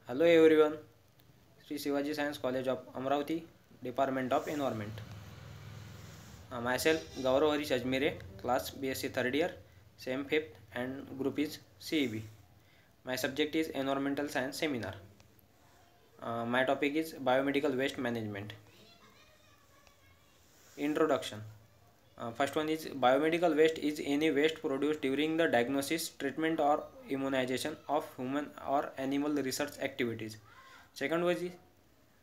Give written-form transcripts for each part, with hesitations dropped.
Hello everyone, Sri Shivaji Science College of Amravati, Department of Environment. Myself Gaurav Harish Ajmere, class BSc third year, same fifth and group is CEB. My subject is Environmental Science Seminar. My topic is Biomedical Waste Management. Introduction. First one is biomedical waste is any waste produced during the diagnosis, treatment or immunization of human or animal research activities. Second one is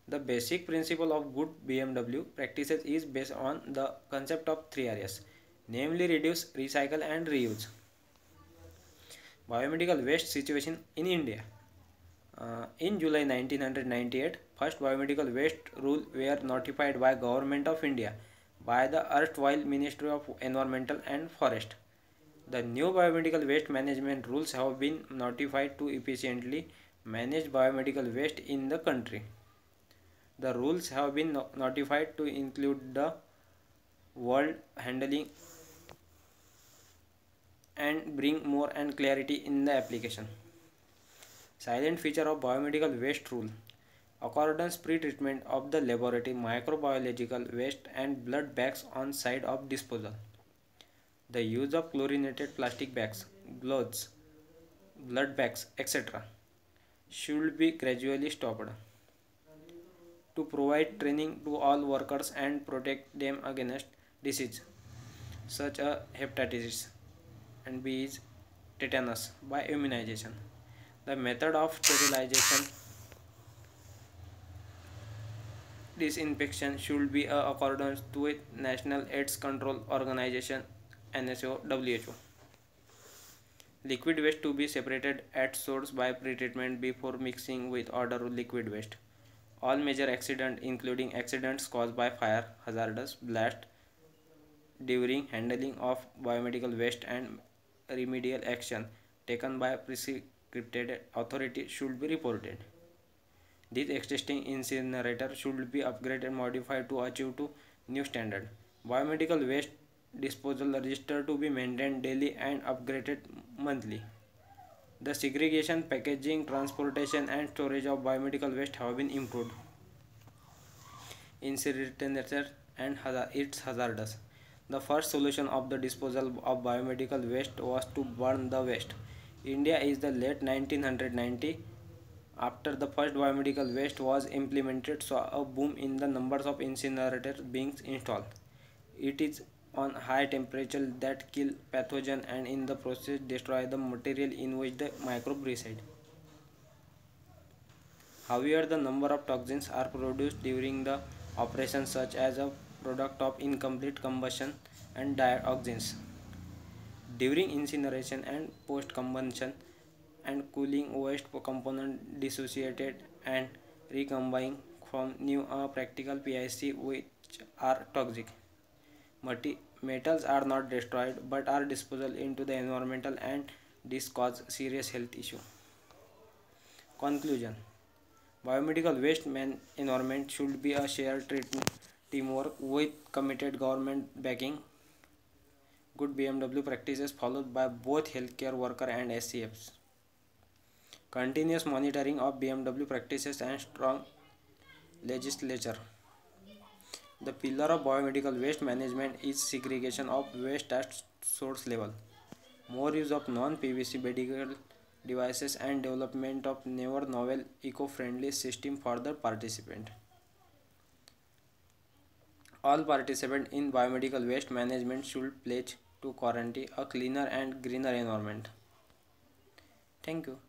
the basic principle of good BMW practices is based on the concept of three areas, namely reduce, recycle and reuse. Biomedical waste situation in India. In July 1998, first biomedical waste rule were notified by Government of India by the erstwhile Ministry of Environmental and Forest. The new biomedical waste management rules have been notified to efficiently manage biomedical waste in the country. The rules have been notified to include the world handling and bring more and clarity in the application. Silent feature of biomedical waste rule. Accordance pre-treatment of the laboratory microbiological waste and blood bags on site of disposal. The use of chlorinated plastic bags, gloves, blood bags, etc. should be gradually stopped. To provide training to all workers and protect them against disease such as hepatitis and B is tetanus by immunization. The method of sterilization disinfection should be in accordance with National AIDS Control Organization NSO WHO. Liquid waste to be separated at source by pretreatment before mixing with other liquid waste. All major accidents including accidents caused by fire, hazardous blast during handling of biomedical waste and remedial action taken by prescribed authority should be reported. These existing incinerator should be upgraded and modified to achieve to new standard. Biomedical waste disposal register to be maintained daily and upgraded monthly. The segregation, packaging, transportation and storage of biomedical waste have been improved. Incinerator and its hazardous. The first solution of the disposal of biomedical waste was to burn the waste. India is the late 1990 after the first biomedical waste was implemented saw a boom in the numbers of incinerators being installed. It is on high temperature that kill pathogen and in the process destroy the material in which the microbe reside. However, the number of toxins are produced during the operation such as a product of incomplete combustion and dioxins. During incineration and post-combustion and cooling waste component dissociated and recombine from new practical PIC which are toxic. Metals are not destroyed but are disposed into the environmental and this cause serious health issue. Conclusion. Biomedical waste environment should be a shared teamwork with committed government backing. Good BMW practices followed by both healthcare worker and SCFs. Continuous monitoring of BMW practices and strong legislature. The pillar of biomedical waste management is segregation of waste at source level. More use of non-PVC medical devices and development of newer novel eco-friendly system for the participant. All participants in biomedical waste management should pledge to guarantee a cleaner and greener environment. Thank you.